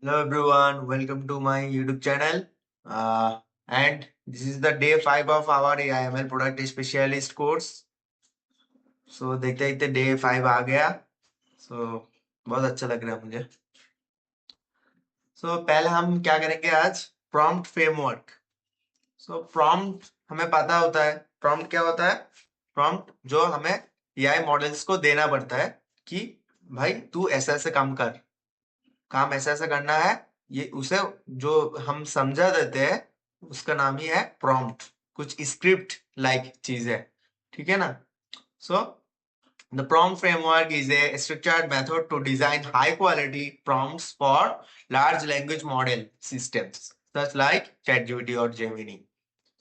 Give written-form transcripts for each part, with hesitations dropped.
Hello everyone, welcome to my YouTube channel. And this is the day 5 of our AIML Product Specialist course. So देखते देखते day 5 आ गया. So बहुत अच्छा लग रहा है मुझे. So पहले हम क्या करेंगे आज? Prompt framework. So prompt हमें पता होता है. Prompt क्या होता है? Prompt जो हमें AI मॉडल्स को देना पड़ता है कि भाई तू ऐसा ऐसे काम ऐसा ऐसा करना है. ये उसे जो हम समझा देते हैं उसका नाम ही है प्रॉम्प्ट. कुछ स्क्रिप्ट लाइक चीज है. ठीक है ना. सो the prompt framework is a structured method to design high quality prompts for large language model systems such like ChatGPT or Gemini.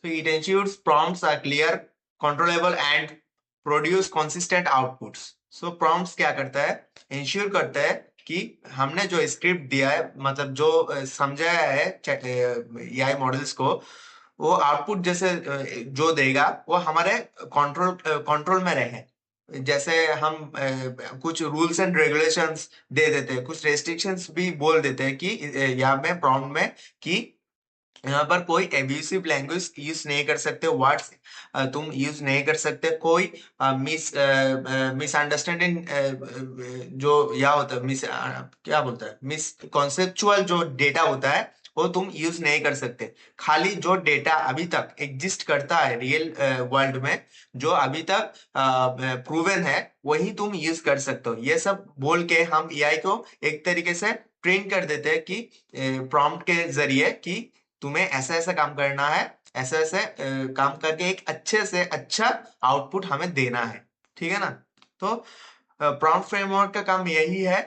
So it ensures prompts are clear, controllable and produce consistent outputs. So prompts क्या करता है? Ensure करता है कि हमने जो script दिया है, मतलब जो समझाया है एआई मॉडल्स को, वो आउटपुट जैसे जो देगा वो हमारे कंट्रोल में रहे. जैसे हम कुछ रूल्स एंड रेगुलेशंस दे देते हैं, कुछ रेस्ट्रिक्शंस भी बोल देते हैं कि यहाँ में प्रॉम्प्ट में कि यहाँ पर कोई एब्यूसिव लैंग्वेज यूज नहीं कर सकते, वर्ड्स तुम यूज नहीं कर सकते, कोई मिसअंडरस्टैंडिंग जो या होता है क्या बोलता है, मिस कॉन्सेप्चुअल जो डेटा होता है वो तुम यूज नहीं कर सकते. खाली जो डेटा अभी तक एग्जिस्ट करता है रियल वर्ल्ड में, जो अभी तक प्रूवन है, वही तुम यूज कर सकते हो. ये सब बोल के हम एआई को एक तरीके से ट्रेन कर देते हैं कि प्रॉम्प्ट के जरिए कि तुम्हें ऐसा ऐसा काम करना है, ऐसे ऐसे काम करके एक अच्छे से अच्छा आउटपुट हमें देना है. ठीक है ना. तो प्रॉम्प्ट फ्रेमवर्क का काम यही है.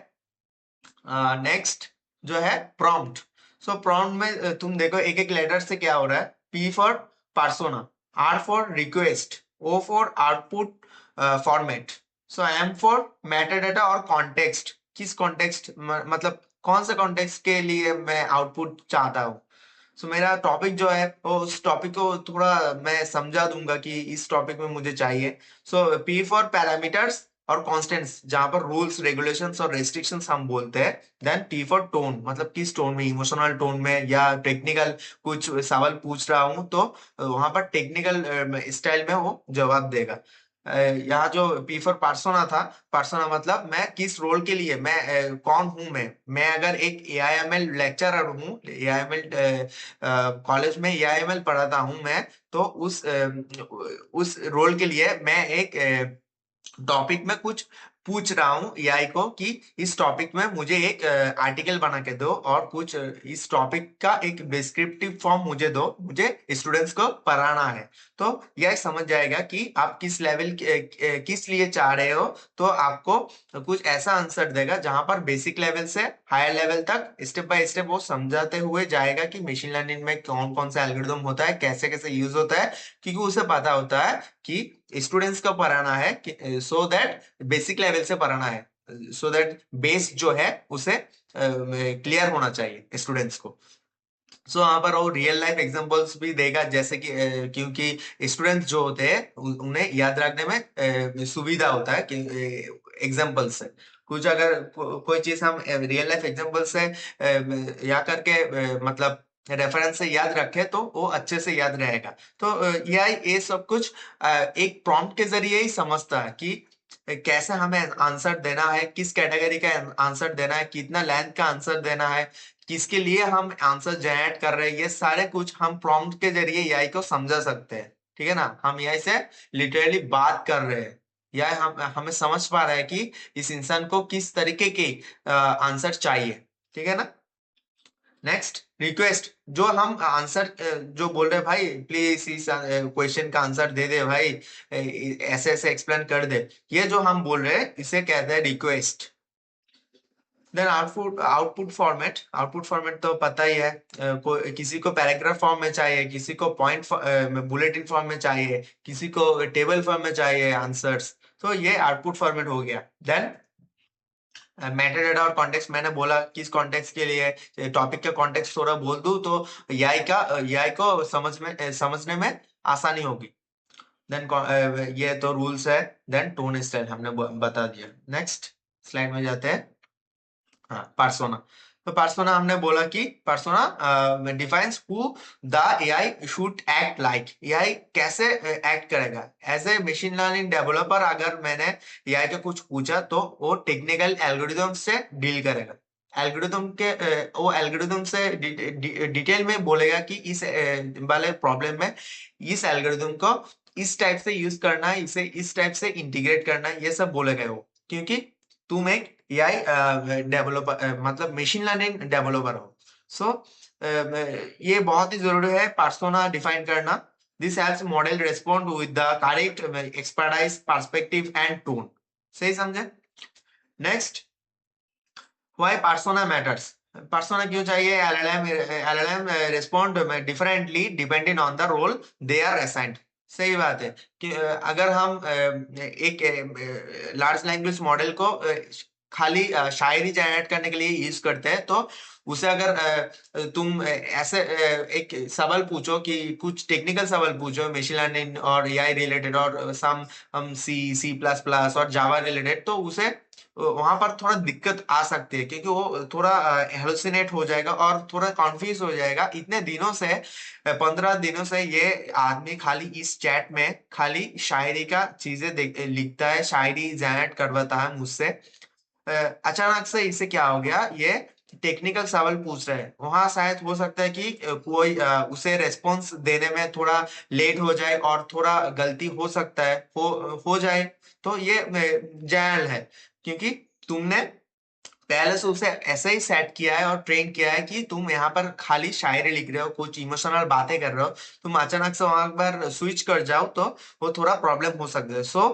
नेक्स्ट जो है प्रॉम्प्ट. सो प्रॉम्प्ट में तुम देखो एक एक लेटर से क्या हो रहा है. P for persona, R for request, O for output format, so M for metadata और कॉन्टेक्स्ट. किस कॉन्टेक्स्ट मतलब कौन सा कॉन्टेक्स्ट के लिए मैं आउटपुट चाहता हूँ. सो मेरा टॉपिक जो है वो उस टॉपिक को थोड़ा मैं समझा दूंगा कि इस टॉपिक में मुझे चाहिए. सो पी फॉर पैरामीटर्स और कॉन्स्टेंट्स, जहां पर रूल्स रेगुलेशंस और रेस्ट्रिक्शंस हम बोलते हैं. देन टी फॉर टोन, मतलब किस टोन में, इमोशनल टोन में या टेक्निकल कुछ सवाल पूछ रहा हूं तो वहां पर टेक्निकल स्टाइल में वो जवाब देगा. यहाँ जो पी फॉर पार्सोना था, पार्सोना मतलब मैं किस रोल के लिए, मैं कौन हूं. मैं अगर एक एआईएमएल लेक्चरर हूँ, एआईएमएल कॉलेज में एआईएमएल पढ़ाता हूं मैं, तो उस रोल के लिए मैं एक टॉपिक में कुछ पूछ रहा हूँ एआई को कि इस टॉपिक में मुझे एक आर्टिकल बना के दो और कुछ इस टॉपिक का एक डिस्क्रिप्टिव फॉर्म मुझे दो, मुझे स्टूडेंट्स को पढ़ाना है. तो यह समझ जाएगा कि आप किस लेवल किस लिए चाह रहे हो. तो आपको कुछ ऐसा आंसर देगा जहां पर बेसिक लेवल से हायर लेवल तक स्टेप बाय स्टेप वो समझाते हुए जाएगा कि मशीन लर्निंग में कौन कौन सा एल्गोरिदम होता है, कैसे कैसे यूज होता है. क्योंकि उसे पता होता है कि स्टूडेंट्स को पढ़ाना है, सो दैट बेसिक लेवल से पढ़ाना है, सो दैट बेस जो है उसे क्लियर होना चाहिए स्टूडेंट्स को. सो यहाँ पर वो रियल लाइफ एग्जांपल्स भी देगा, जैसे कि क्योंकि स्टूडेंट्स जो होते हैं उन्हें याद रखने में सुविधा होता है कि एग्जांपल से कुछ अगर कोई चीज हम रियल लाइफ एग्जांपल से या करके मतलब रेफरेंस से याद रखे तो वो अच्छे से याद रहेगा. तो ये सब कुछ एक प्रॉम्प्ट के जरिए ही समझता है कि कैसे हमें आंसर देना है, किस कैटेगरी का आंसर देना है, कितना लेंथ का आंसर देना है, किसके लिए हम आंसर जनरेट कर रहे हैं. ये सारे कुछ हम प्रॉम्प्ट के जरिए एआई को समझा सकते हैं. ठीक है ना. हम एआई से लिटरली बात कर रहे हैं. या हम हमें समझ पा रहे हैं कि इस इंसान को किस तरीके के आंसर चाहिए. ठीक है ना. नेक्स्ट रिक्वेस्ट, जो हम आंसर जो बोल रहे हैं भाई प्लीज इस क्वेश्चन का आंसर दे दे भाई, ऐसे ऐसे एक्सप्लेन कर दे, ये जो हम बोल रहे हैं इसे कहते हैं रिक्वेस्ट. देन आउटपुट फॉर्मेट तो पता ही है. किसी को पैराग्राफ फॉर्म में चाहिए, किसी को पॉइंट बुलेटिन फॉर्म में चाहिए, किसी को टेबल फॉर्म में चाहिए आंसर्स. तो ये आउटपुट फॉर्मेट हो गया. देन मेटाडाटा और कॉन्टेक्स्ट, मैंने बोला किस कॉन्टेक्स्ट के लिए, टॉपिक का कॉन्टेक्स्ट थोड़ा बोल दूं तो एआई को समझने में आसानी होगी. देन ये तो रूल्स है. देन टोन स्टाइल हमने बता दिया. नेक्स्ट स्लाइड में जाते हैं. हाँ, पार्सोना. तो पर्सोना हमने बोला कि persona defines who the AI should act like, AI कैसे एक्ट करेगा। As a machine learning developer अगर मैंने एआई के कुछ पूछा तो वो टेक्निकल एल्गोरिदम से डील करेगा। एल्गोरिदम के वो एल्गोरिदम से डिटेल में बोलेगा कि इस वाले प्रॉब्लम में इस एल्गोरिदम को इस टाइप से यूज करना है, इसे इस टाइप से इंटीग्रेट करना है, ये सब बोलेगा वो। क्योंकि तुम एक एआई डेवलपर मतलब मशीन लर्निंग डेवलपर हो। सो ये बहुत ही जरूरी है पर्सोना डिफाइन करना। This helps model respond with the correct expertise perspective and tone. सही समझे। Next, why persona matters. Persona क्यों चाहिए। LLM respond differently depending on the role they are assigned. सही बात है कि अगर हम एक लार्ज लैंग्वेज मॉडल को खाली शायरी जनरेट करने के लिए यूज करते हैं, तो उसे अगर तुम ऐसे एक सवाल पूछो कि कुछ टेक्निकल सवाल पूछो मशीन लर्निंग और एआई रिलेटेड और सम हम सी प्लस प्लस और जावा रिलेटेड, तो उसे वहां पर थोड़ा दिक्कत आ सकती है क्योंकि वो थोड़ा हेलुसिनेट हो जाएगा और थोड़ा कॉन्फ्यूज हो जाएगा। इतने दिनों से 15 दिनों से ये आदमी खाली इस चैट में खाली शायरी का चीजें लिखता है, शायरी जनरेट करवाता है मुझसे। अचानक से इसे क्या हो गया, ये टेक्निकल सवाल पूछ रहे हैं। वहां शायद हो सकता है कि कोई उसे रेस्पॉन्स देने में थोड़ा लेट हो जाए और थोड़ा गलती हो सकता है हो जाए। तो ये जायल है क्योंकि तुमने पहले से उसे ऐसे ही सेट किया है और ट्रेन किया है कि तुम यहाँ पर खाली शायरी लिख रहे हो, कुछ इमोशनल बातें कर रहे हो। तुम अचानक से वहां पर स्विच कर जाओ तो वो थोड़ा प्रॉब्लम हो सकता है। सो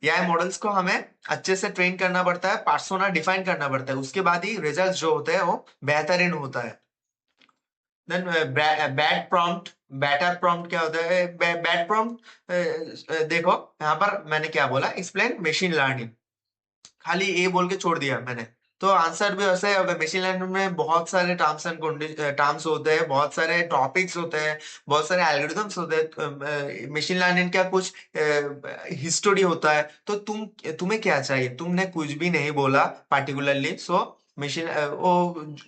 एआई मॉडल्स को हमें अच्छे से ट्रेन करना पड़ता है, पर्सोना डिफाइन करना पड़ता है, उसके बाद ही रिजल्ट जो होते हैं वो बेहतरीन होता है। Then bad prompt. Better prompt क्या होता है। बैड प्रॉम्प्ट देखो यहाँ पर मैंने क्या बोला, एक्सप्लेन मशीन लर्निंग, खाली ये बोल के छोड़ दिया मैंने। तो आंसर भी वैसे है। मशीन लर्निंग में बहुत सारे टर्म्स एंड टर्म्स होते हैं, बहुत सारे टॉपिक्स होते हैं, बहुत सारे एल्गोरिथम्स होते हैं। मशीन लर्निंग का कुछ हिस्टोरी होता है। तो तुम्हें क्या चाहिए, तुमने कुछ भी नहीं बोला पार्टिकुलरली। सो मशीन वो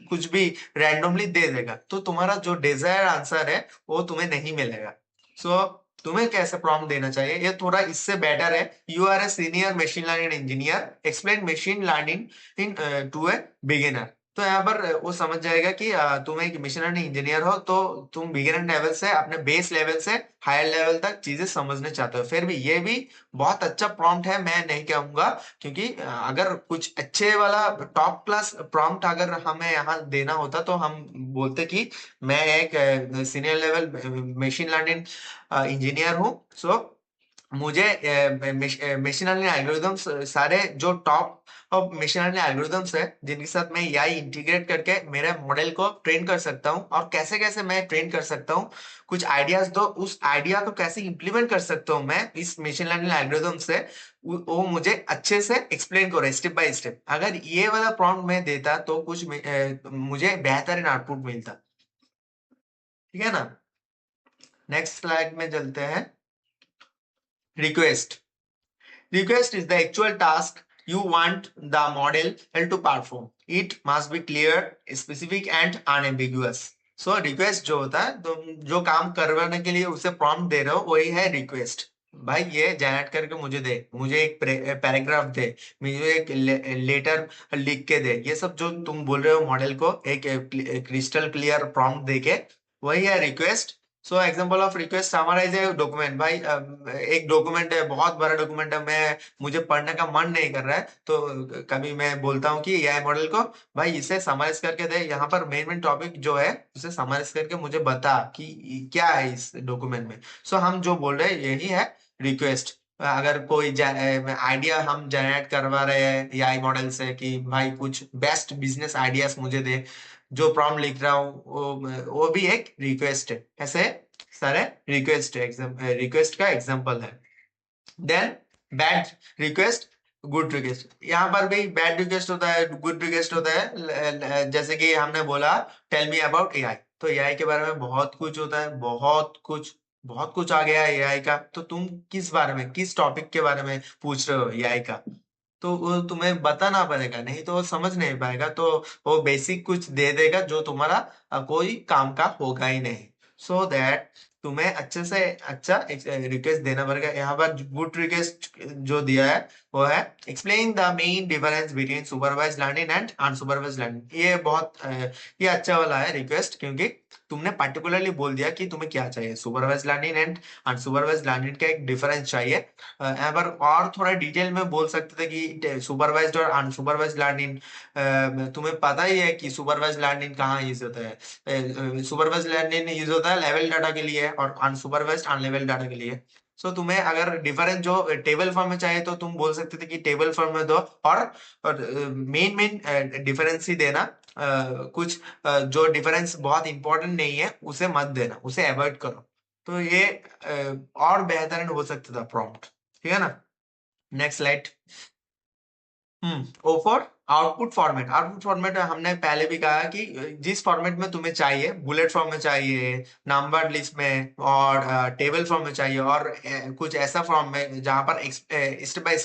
कुछ भी रैंडमली दे देगा, तो तुम्हारा जो डिजायर आंसर है वो तुम्हें नहीं मिलेगा। सो तुम्हें कैसे प्रॉम्प्ट देना चाहिए, ये थोड़ा इससे बेटर है। You are a senior machine learning engineer, explain machine learning in to a beginner. तो यहाँ पर वो समझ जाएगा कि तुम एक मशीन लर्निंग इंजीनियर हो, तो तुम बिगिनर लेवल से अपने बेस लेवल से हायर लेवल तक चीजें समझने चाहते हो। फिर भी ये भी बहुत अच्छा प्रॉम्प्ट है, मैं नहीं कहूंगा। क्योंकि अगर कुछ अच्छे वाला टॉप क्लास प्रॉम्प्ट अगर हमें यहाँ देना होता तो हम बोलते कि मैं एक senior level machine learning engineer हूँ। सो मुझे मशीन लर्निंग एल्गोरिदम्स सारे जो top of machine learning algorithms है जिनके साथ मैं एआई इंटीग्रेट करके मेरे मॉडल को ट्रेन कर सकता हूँ, और कैसे कैसे मैं ट्रेन कर सकता हूँ, कुछ आइडियाज दो, उस आइडिया को कैसे इंप्लीमेंट कर सकता हूँ मैं इस मशीन लर्निंग एल्गोरिदम से, वो मुझे अच्छे से एक्सप्लेन करो स्टेप बाय स्टेप। अगर ये वाला प्रॉम्प्ट मैं देता तो कुछ मुझे बेहतरीन आउटपुट मिलता। ठीक है ना। नेक्स्ट स्लाइड में चलते हैं। Request. Request is the actual task you want the model to perform. It must be clear, specific and unambiguous. So request जो होता है, तुम जो काम करवाने के लिए उसे prompt दे रहे हो वही है request। भाई ये जनरेट करके मुझे दे, मुझे एक पैराग्राफ दे, मुझे एक लेटर लिख के दे, ये सब जो तुम बोल रहे हो मॉडल को एक क्रिस्टल क्लियर प्रॉम्प्ट दे के, वही है request. So example of request summarize है डॉक्यूमेंट। भाई एक डॉक्यूमेंट है, बहुत बड़ा डॉक्यूमेंट है, मैं मुझे पढ़ने का मन नहीं कर रहा है, तो कभी मैं बोलता हूँ कि एआई मॉडल को भाई इसे समराइज करके दे, यहाँ पर मेन मेन टॉपिक जो है उसे समराइज करके मुझे बता कि क्या है इस डॉक्यूमेंट में। सो हम जो बोल रहे हैं यही है रिक्वेस्ट। अगर कोई आइडिया हम जनरेट करवा रहे हैं एआई मॉडल से कि भाई कुछ बेस्ट बिजनेस आइडियाज मुझे दे, जो प्रॉम्प्ट लिख रहा हूँ वो भी एक रिक्वेस्ट है। ऐसे सारे रिक्वेस्ट है, रिक्वेस्ट का एग्जांपल है। Then bad request, good request. यहाँ पर भी बैड रिक्वेस्ट होता है, गुड रिक्वेस्ट होता है। जैसे कि हमने बोला टेल मी अबाउट एआई, तो एआई के बारे में बहुत कुछ होता है, बहुत कुछ आ गया है एआई का। तो तुम किस बारे में, किस टॉपिक के बारे में पूछ रहे हो एआई का। तो वो तुम्हें बताना पड़ेगा, नहीं तो वो समझ नहीं पाएगा, तो वो बेसिक कुछ दे देगा जो तुम्हारा कोई काम का होगा ही नहीं। सो दैट तुम्हें अच्छे से अच्छा रिक्वेस्ट देना पड़ेगा। यहाँ पर गुड रिक्वेस्ट जो दिया है वो है explain the main difference between supervise learning and unsupervise learning. ये बहुत ये अच्छा वाला है रिक्वेस्ट, क्योंकि तुमने पर्टिकुलरली बोल दिया कि तुम्हें क्या चाहिए, supervise learning and unsupervise learning का एक डिफरेंस चाहिए। यहाँ पर और थोड़ा डिटेल में बोल सकते थे कि सुपरवाइज्ड और अनसुपरवाइज्ड लर्निंग, तुम्हें पता ही है कि सुपरवाइज्ड लर्निंग कहाँ यूज होता है। सुपरवाइज्ड लर्निंग यूज होता है लेवल डाटा के लिए और अनसुपरवाइज्ड अनलेवल डाटा के लिए। सो तुम्हें अगर डिफरेंस जो टेबल फॉर्म में चाहिए तो तुम बोल सकते थे कि टेबल फॉर्म में दो, और मेन मेन डिफरेंस ही देना। कुछ जो डिफरेंस बहुत इंपॉर्टेंट नहीं है उसे मत देना, उसे अवॉइड करो। तो ये और बेहतर हो सकता था प्रॉम्प्ट, ठीक है ना। Next slide. O for output format. Output format हमने पहले भी कहा कि जिस फॉर्मेट में तुम्हें चाहिए, बुलेट फॉर्म में चाहिए, नंबर लिस्ट में, और टेबल फॉर्म में चाहिए, और कुछ ऐसा फॉर्म में जहां पर स्टेप बाय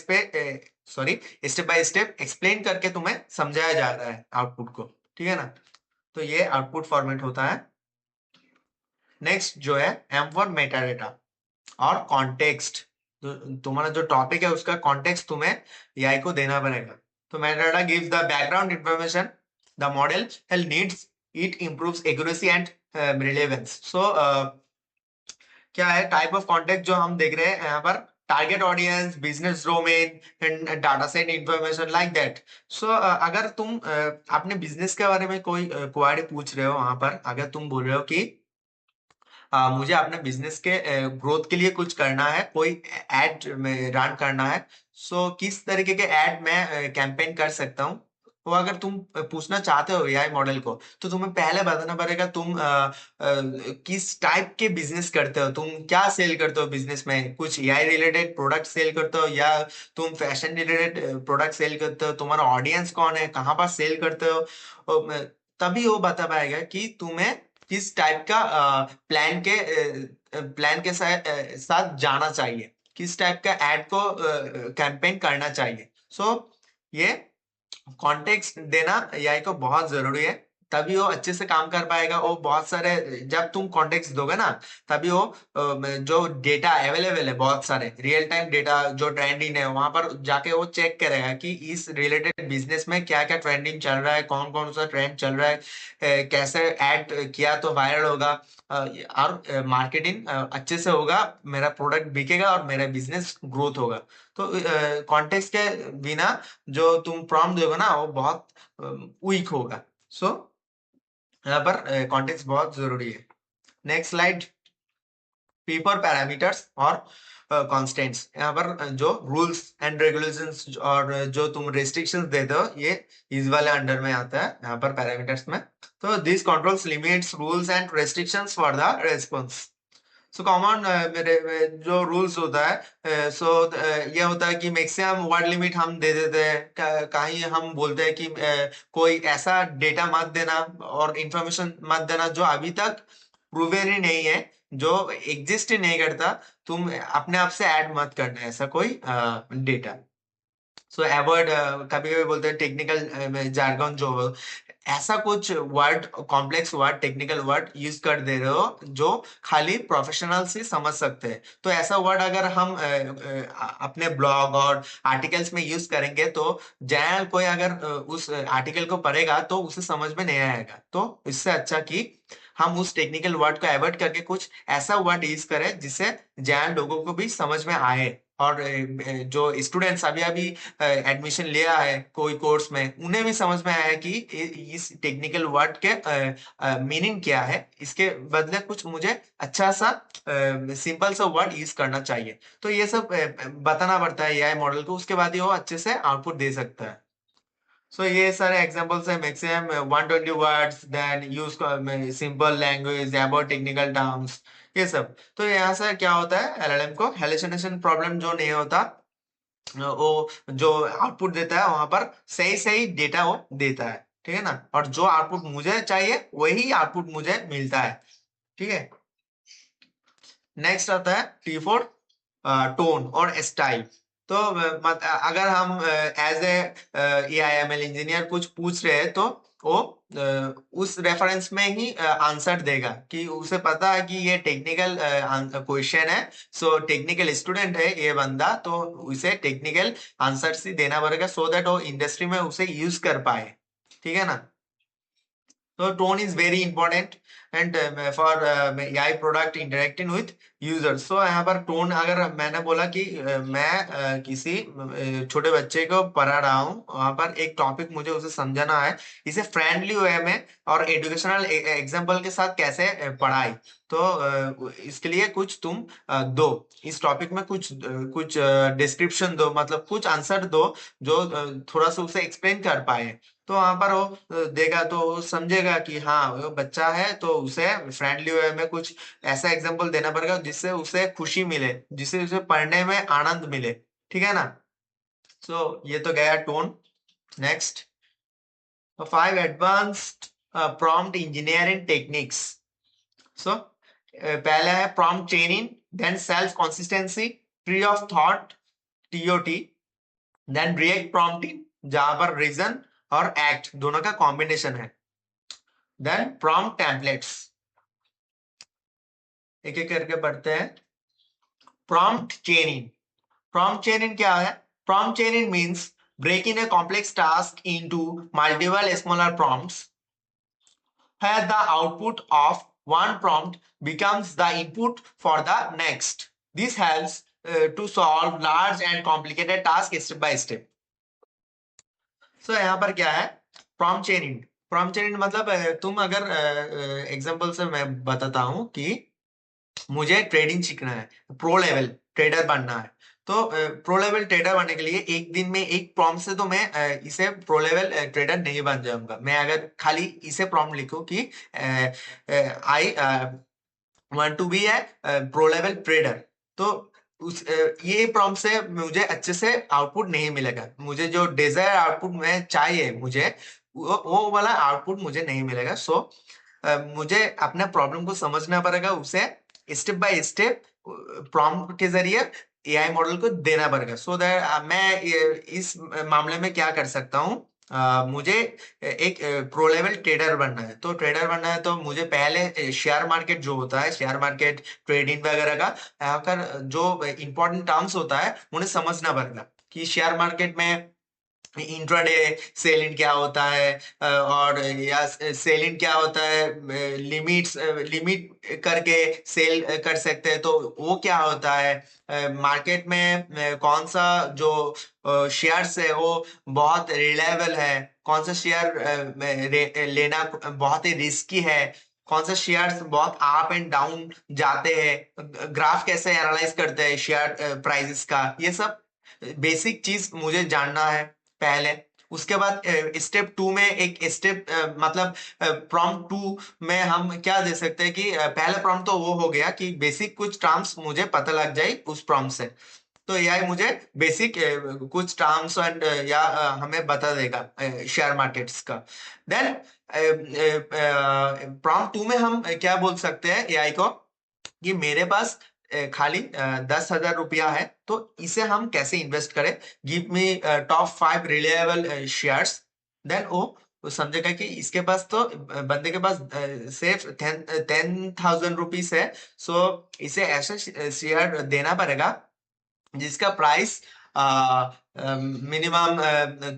स्टेप एक्सप्लेन करके तुम्हें समझाया जा रहा है आउटपुट को, ठीक है ना। तो ये आउटपुट फॉर्मेट होता है। नेक्स्ट जो है एम फॉर मेटा डेटा और कॉन्टेक्स्ट। तो तुम्हारा जो टॉपिक है उसका कॉन्टेक्स्ट तुम्हें एआई को देना पड़ेगा। तो metadata gives the background information the model हेल needs, it improves accuracy and relevance. So क्या है टाइप ऑफ कॉन्टेक्स्ट जो हम देख रहे हैं यहाँ पर, target audience, business domain and data set information like that. So अगर तुम अपने बिजनेस के बारे में कोई क्वेरी पूछ रहे हो, वहां पर अगर तुम बोल रहे हो कि मुझे अपने बिजनेस के ग्रोथ के लिए कुछ करना है, कोई एड रन करना है, सो किस तरीके के एड मैं कैंपेन कर सकता हूँ, वो अगर तुम पूछना चाहते हो एआई मॉडल को, तो तुम्हें पहले बताना पड़ेगा तुम किस टाइप के बिजनेस करते हो, तुम क्या सेल करते हो बिजनेस में, कुछ एआई रिलेटेड प्रोडक्ट सेल करते हो या तुम फैशन रिलेटेड प्रोडक्ट सेल करते हो, तुम्हारा ऑडियंस कौन है, कहाँ पर सेल करते हो। तभी वो बता पाएगा कि तुम्हें किस टाइप का प्लान के साथ जाना चाहिए, किस टाइप का एड को कैंपेन करना चाहिए। सो ये कॉन्टेक्स्ट देना एआई को बहुत जरूरी है, तभी वो अच्छे से काम कर पाएगा। वो बहुत सारे, जब तुम कॉन्टेक्स्ट दोगे ना, तभी वो जो डेटा अवेलेबल है, बहुत सारे रियल टाइम डेटा जो ट्रेंडिंग है, वहां पर जाके वो चेक करेगा कि इस रिलेटेड बिजनेस में क्या क्या ट्रेंडिंग चल रहा है, कौन कौन सा ट्रेंड चल रहा है, कैसे ऐड किया तो वायरल होगा, और मार्केटिंग अच्छे से होगा, मेरा प्रोडक्ट बिकेगा और मेरा बिजनेस ग्रोथ होगा। तो कॉन्टेक्स्ट के बिना जो तुम प्रॉम्प्ट दोगे ना वो बहुत वीक होगा। सो यहाँ पर कॉन्टेक्स्ट बहुत जरूरी है। Next slide. पेपर पैरामीटर्स और कॉन्स्टेंट्स। यहाँ पर जो रूल्स एंड रेगुलेशंस और जो तुम रेस्ट्रिक्शंस देते हो, ये इस वाले अंडर में आता है यहाँ पर पैरामीटर्स में। तो this controls limits rules and restrictions for the response. So common मेरे जो रूल्स होता है, सो ये होता है कि मैक्सिमम वर्ड लिमिट हम दे देते हैं, कहीं हम बोलते हैं कि कोई ऐसा डेटा मत देना और इंफॉर्मेशन मत देना जो अभी तक प्रूवन ही नहीं है, जो एग्जिस्ट ही नहीं करता, तुम अपने आप से ऐड मत करना ऐसा कोई डेटा। सो अवॉइड, कभी कभी बोलते हैं टेक्निकल जार्गन जो हो, ऐसा कुछ word, complex word, technical word use कर दे रहे हो जो खाली प्रोफेशनल से समझ सकते हैं। तो ऐसा वर्ड अगर हम अपने ब्लॉग और आर्टिकल्स में यूज करेंगे, तो जनरल कोई अगर उस आर्टिकल को पढ़ेगा तो उसे समझ में नहीं आएगा। तो इससे अच्छा कि हम उस टेक्निकल वर्ड को अवॉइड करके कुछ ऐसा वर्ड यूज करें जिससे जनरल लोगों को भी समझ में आए, और जो स्टूडेंट्स अभी अभी एडमिशन लिया है कोई कोर्स में, उन्हें भी समझ में आया कि इस टेक्निकल वर्ड के मीनिंग क्या है, इसके बदले कुछ मुझे अच्छा सा सिंपल सा वर्ड यूज करना चाहिए। तो ये सब बताना पड़ता है एआई मॉडल को, उसके बाद ही वो अच्छे से आउटपुट दे सकता है। सो ये सारे एग्जांपल्स है, maximum 120 words, then use simple language about technical terms, ये सब। तो यहाँ से क्या होता है, एलएलएम को हेलुसिनेशन प्रॉब्लम जो नहीं होता, वो जो आउटपुट देता है वहां पर सही सही डेटा वो देता है, ठीक है ना। और जो आउटपुट मुझे चाहिए वही आउटपुट मुझे मिलता है, ठीक है। नेक्स्ट आता है टी फोर टोन और स्टाइल। तो अगर हम एज ए AIML इंजीनियर कुछ पूछ रहे हैं तो वो उस रेफरेंस में ही आंसर देगा, कि उसे पता है कि ये टेक्निकल क्वेश्चन है, सो टेक्निकल स्टूडेंट है ये बंदा, तो उसे टेक्निकल आंसर ही देना पड़ेगा, सो दैट वो इंडस्ट्री में उसे यूज कर पाए। ठीक है ना? So tone is very important and for AI product interacting with users. So यहाँ पर टोन, अगर मैंने बोला कि मैं किसी छोटे बच्चे को पढ़ा रहा हूँ, वहाँ पर एक टॉपिक मुझे उसे समझाना है, इसे फ्रेंडली वे में और एजुकेशनल एग्जाम्पल के साथ कैसे पढ़ाई, तो इसके लिए कुछ तुम दो, इस टॉपिक में कुछ डिस्क्रिप्शन दो, मतलब कुछ आंसर दो जो थोड़ा सा उसे एक्सप्लेन कर पाए। तो वहां पर वो देगा तो वो समझेगा कि हाँ वो बच्चा है, तो उसे फ्रेंडली वे में कुछ ऐसा एग्जांपल देना पड़ेगा जिससे उसे खुशी मिले, जिससे उसे पढ़ने में आनंद मिले। ठीक है ना? सो ये तो गया tone. Next, 5 advanced prompt engineering techniques. So पहला है prompt chaining, then self consistency, tree of thought, TOT, then react prompting जहां पर रीजन और एक्ट दोनों का कॉम्बिनेशन है, देन प्रॉम्प्ट टेम्पलेट्स। एक एक करके पढ़ते हैं। प्रॉम्प्ट चेनिंग, प्रॉम्प्ट चेनिंग क्या है? Prompt चेनिंग means breaking a complex task into multiple smaller prompts where the output of one prompt becomes the input for the next. This helps to solve large and complicated tasks step by step. So यहाँ पर क्या है? Prompt चेनिंग, prompt चेनिंग मतलब तुम अगर example से मैं बताता हूँ कि मुझे ट्रेडिंग सीखना है, प्रो लेवल ट्रेडर बनना है, तो प्रो लेवल ट्रेडर बनने के लिए एक दिन में एक प्रॉम्प्ट से तो मैं इसे प्रो लेवल ट्रेडर नहीं बन जाऊंगा। मैं अगर खाली इसे प्रॉम्प्ट लिखूं कि I want to be a pro level trader, तो ये प्रॉम्प्ट से मुझे अच्छे से आउटपुट नहीं मिलेगा, मुझे जो डिजायर आउटपुट में चाहिए मुझे वो वाला आउटपुट मुझे नहीं मिलेगा। सो मुझे अपने प्रॉब्लम को समझना पड़ेगा, उसे स्टेप बाय स्टेप प्रॉम्प्ट के जरिए AI मॉडल को देना पड़ेगा। सो दैट मैं इस मामले में क्या कर सकता हूँ, मुझे एक प्रो लेवल ट्रेडर बनना है, तो ट्रेडर बनना है तो मुझे पहले शेयर मार्केट जो होता है, शेयर मार्केट ट्रेडिंग वगैरह का यहाँ पर जो इंपॉर्टेंट टर्म्स होता है उन्हें समझना पड़ेगा, कि शेयर मार्केट में इंट्राडे सेल इन क्या होता है, और या सेल इन क्या होता है, लिमिट करके सेल कर सकते हैं, तो वो क्या होता है, मार्केट में कौन सा जो शेयर्स है वो बहुत रिलायबल है, कौन सा शेयर लेना बहुत ही रिस्की है, कौन सा शेयर्स बहुत अप एंड डाउन जाते हैं, ग्राफ कैसे एनालाइज करते हैं शेयर प्राइसेस का, ये सब बेसिक चीज मुझे जानना है पहले। उसके बाद स्टेप 2 में एक स्टेप मतलब प्रॉम्प्ट 2 में हम क्या दे सकते हैं कि पहला प्रॉम्प्ट तो वो हो गया कि बेसिक कुछ टर्म्स मुझे पता लग जाए उस प्रॉम्प्ट से, तो AI मुझे बेसिक कुछ टर्म्स एंड या हमें बता देगा शेयर मार्केट्स का। देन प्रॉम्प्ट 2 में हम क्या बोल सकते हैं AI को, कि मेरे पास खाली 10,000 रुपया है, तो इसे हम कैसे इन्वेस्ट करें, give me top 5 reliable shares. Then वो समझेगा कि इसके पास तो बंदे के पास सिर्फ 10,000 रुपीज है, सो इसे ऐसा शेयर देना पड़ेगा जिसका प्राइस मिनिमम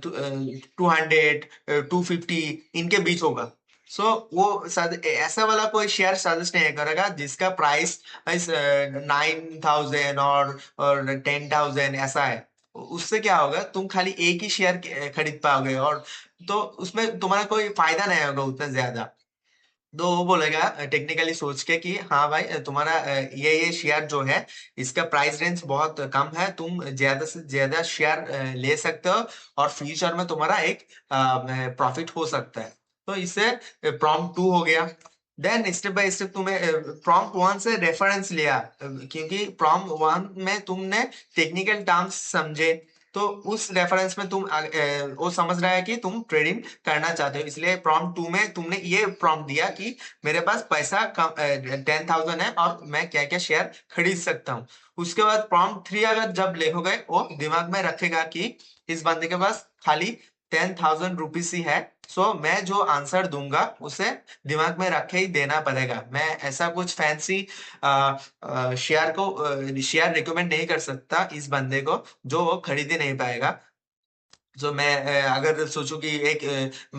200 250 इनके बीच होगा। सो वो ऐसा वाला कोई शेयर सजेस्ट नहीं करेगा जिसका प्राइस 9,000 और 10,000 ऐसा है। उससे क्या होगा, तुम खाली एक ही शेयर खरीद पाओगे, और तो उसमें तुम्हारा कोई फायदा नहीं होगा उतना ज्यादा। तो वो बोलेगा टेक्निकली सोच के कि हाँ भाई तुम्हारा ये शेयर जो है इसका प्राइस रेंज बहुत कम है, तुम ज्यादा से ज्यादा शेयर ले सकते हो, और फ्यूचर में तुम्हारा एक प्रॉफिट हो सकता है। तो इससे प्रॉम्प्ट 2 हो गया। देन स्टेप बाय स्टेप तुम्हें प्रॉम्प्ट 1 से रेफरेंस लिया, क्योंकि प्रॉम्प्ट 1 में तुमने टेक्निकल टर्म्स समझे, तो उस रेफरेंस में तुम वो समझ रहा है कि तुम ट्रेडिंग करना चाहते हो, इसलिए प्रॉम्प्ट 2 में तुमने ये प्रॉम्प्ट दिया कि मेरे पास पैसा कम 10,000 है और मैं क्या क्या शेयर खरीद सकता हूँ। उसके बाद प्रॉम्प्ट 3 अगर जब लिखोगे वो दिमाग में रखेगा कि इस बंदे के पास खाली 10,000 रुपीज ही है, सो मैं जो आंसर दूंगा उसे दिमाग में रखे ही देना पड़ेगा। मैं ऐसा कुछ फैंसी शेयर रिकमेंड नहीं कर सकता इस बंदे को जो वो खरीद ही नहीं पाएगा। जो मैं अगर सोचूं कि एक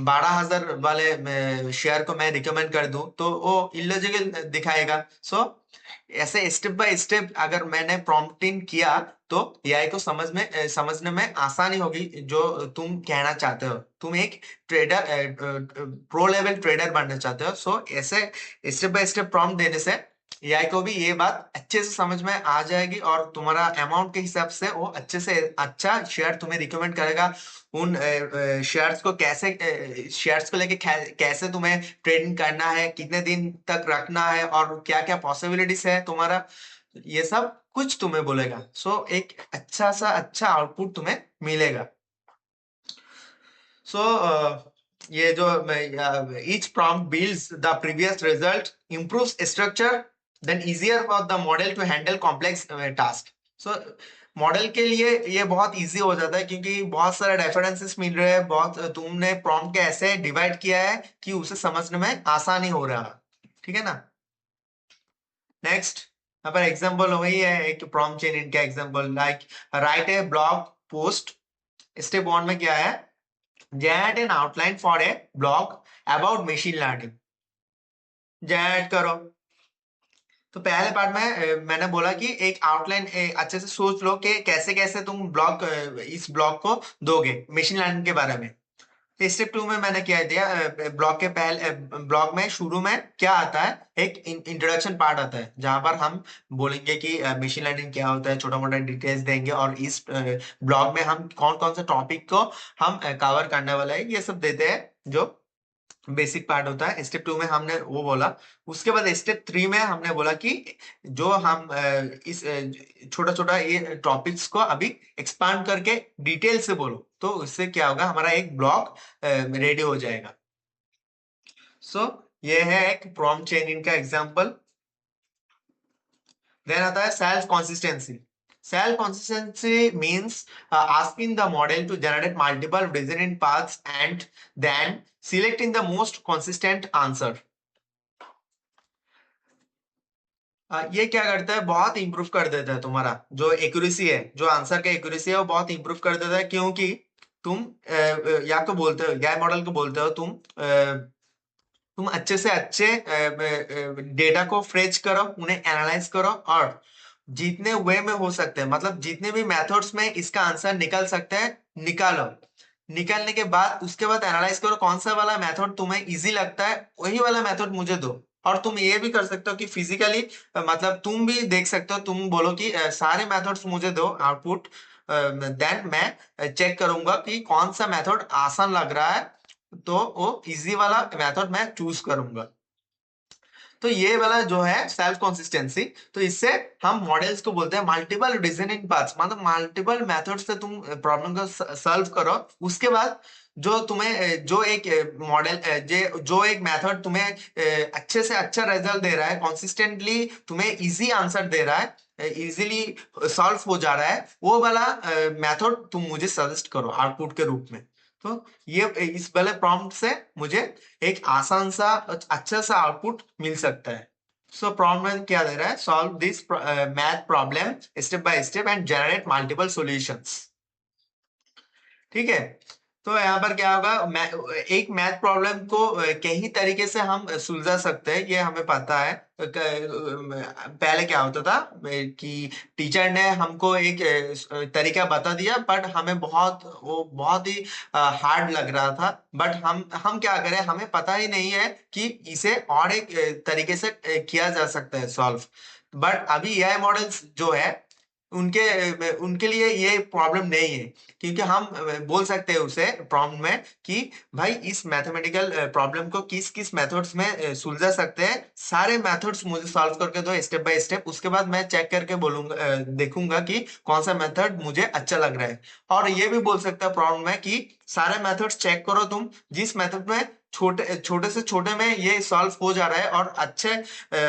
12,000 वाले शेयर को मैं रिकमेंड कर दूं तो वो इलॉजिकल दिखाएगा। सो ऐसे स्टेप बाय स्टेप अगर मैंने प्रॉम्प्टिंग किया तो एआई को समझने में आसानी होगी जो तुम कहना चाहते हो। तुम एक ट्रेडर प्रो लेवल ट्रेडर बनना चाहते हो, सो ऐसे स्टेप बाय स्टेप प्रॉम्प्ट देने से एआई को भी ये बात अच्छे से समझ में आ जाएगी और तुम्हारा अमाउंट के हिसाब से वो अच्छे से अच्छा शेयर तुम्हें रिकमेंड करेगा। उन शेयर्स को कैसे शेयर्स को लेके कैसे तुम्हें ट्रेडिंग करना है, कितने दिन तक रखना है और क्या क्या पॉसिबिलिटीज है तुम्हारा, ये सब कुछ तुम्हें बोलेगा। सो एक अच्छा आउटपुट तुम्हें मिलेगा। सो ये जो each prompt builds the previous result, improves structure, then easier for the model to handle complex task. So model के लिए ये बहुत इजी हो जाता है क्योंकि बहुत सारे रेफरेंसेस मिल रहे हैं, बहुत तुमने प्रॉम्प्ट के ऐसे डिवाइड किया है कि उसे समझने में आसानी हो रहा है। ठीक है ना। नेक्स्ट यहाँ पर एग्जांपल वही है, एक प्रॉम्प्ट चेन इनका एग्जांपल, लाइक राइट ए ब्लॉग पोस्ट। स्टेप 1 में क्या है, generate an outline for a blog about machine learning। Generate करो। तो पहले पार्ट में मैंने बोला कि एक आउटलाइन अच्छे से सोच लो कि कैसे कैसे तुम ब्लॉग इस ब्लॉग को दोगे मशीन लर्निंग के बारे में। स्टेप 2 में मैंने क्या दिया, ब्लॉग के पहले ब्लॉग में शुरू में क्या आता है, एक इंट्रोडक्शन पार्ट आता है जहां पर हम बोलेंगे कि मशीन लर्निंग क्या होता है, छोटा मोटा डिटेल्स देंगे और इस ब्लॉग में हम कौन कौन से टॉपिक को हम कवर करने वाले हैं ये सब देते हैं, जो बेसिक पार्ट होता है। स्टेप 2 में हमने वो बोला। उसके बाद स्टेप 3 में हमने बोला कि जो हम इस छोटा छोटा ये टॉपिक्स को अभी एक्सपांड करके डिटेल से बोलो तो इससे क्या होगा, हमारा एक ब्लॉग रेडी हो जाएगा। सो ये है एक प्रॉम्प्ट चेनिंग का एग्जांपल। देन आता है self consistency. Self consistency means asking the model to generate multiple reasoning paths and then selecting the most consistent answer। ये क्या करता है, बहुत इंप्रूव कर देता है तुम्हारा जो एक्यूरेसी है, जो आंसर का एक्यूरेसी है वो बहुत इंप्रूव कर देता है। क्योंकि तुम या तो बोलते हो, या मॉडल को बोलते हो तुम अच्छे से अच्छे डेटा को फ्रेच करो, उन्हें एनालाइज करो और जितने वे में हो सकते हैं, मतलब जितने भी मेथड्स में इसका आंसर निकल सकते हैं निकालो। निकलने के बाद उसके बाद एनालाइज करो कौन सा वाला मेथड तुम्हें इजी लगता है, वही वाला मेथड मुझे दो। और तुम ये भी कर सकते हो कि फिजिकली मतलब तुम भी देख सकते हो, तुम बोलो कि सारे मेथड्स मुझे दो आउटपुट, देन मैं चेक करूंगा कि कौन सा मेथड आसान लग रहा है तो वो इजी वाला मेथड मैं चूज करूंगा। तो ये वाला जो है सेल्फ कंसिस्टेंसी, तो इससे हम मॉडल्स को बोलते हैं मल्टीपल रीजनिंग पाथ्स, मतलब मल्टीपल मेथड से तुम प्रॉब्लम को सॉल्व करो। उसके बाद जो तुम्हें जो एक मॉडल जो एक मेथड तुम्हें अच्छे से अच्छा रिजल्ट दे रहा है, कंसिस्टेंटली तुम्हें इजी आंसर दे रहा है, इजीली सॉल्व हो जा रहा है, वो वाला मेथड तुम मुझे सजेस्ट करो आउटपुट के रूप में। तो ये इस वाले प्रॉम्प्ट से मुझे एक आसान सा अच्छा सा आउटपुट मिल सकता है। सो प्रॉम्प्ट में क्या दे रहा है, solve this math problem step by step and generate multiple solutions. ठीक है। तो यहाँ पर क्या होगा, एक मैथ प्रॉब्लम को कई तरीके से हम सुलझा सकते हैं, ये हमें पता है। पहले क्या होता था कि टीचर ने हमको एक तरीका बता दिया, बट हमें बहुत ही हार्ड लग रहा था। बट हम क्या करें, हमें पता ही नहीं है कि इसे और एक तरीके से किया जा सकता है सॉल्व। बट अभी एआई मॉडल्स जो है उनके उनके लिए ये प्रॉब्लम नहीं है, क्योंकि हम बोल सकते हैं उसे प्रॉम्प्ट में कि भाई इस मैथमेटिकल प्रॉब्लम को किस किस मेथड्स में सुलझा सकते हैं, सारे मेथड्स मुझे सॉल्व करके दो स्टेप बाय स्टेप, उसके बाद मैं चेक करके बोलूंगा, देखूंगा कि कौन सा मेथड मुझे अच्छा लग रहा है। और ये भी बोल सकता है प्रॉम्प्ट में कि सारे मेथड्स चेक करो तुम, जिस मेथड में छोटे छोटे से छोटे में ये सॉल्व हो जा रहा है और अच्छे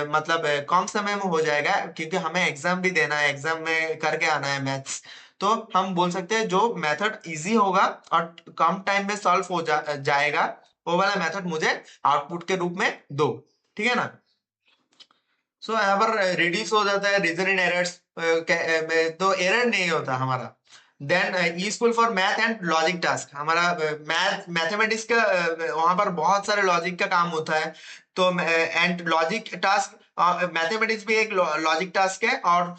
मतलब कम समय में हो जाएगा, क्योंकि हमें एग्जाम भी देना है, एग्जाम में करके आना है मैथ्स। तो हम बोल सकते हैं जो मेथड इजी होगा और कम टाइम में सॉल्व हो जाएगा, वो वाला मेथड मुझे आउटपुट के रूप में दो। ठीक है ना। सो यहाँ पर रिड्यूस हो जाता है रीजन इन एरर्स, तो एरर नहीं होता हमारा। Then useful for math and logic task, हमारा मैथमेटिक्स का वहां पर बहुत सारे लॉजिक का काम होता है। तो एंड लॉजिक टास्क, मैथमेटिक्स भी एक लॉजिक टास्क है, और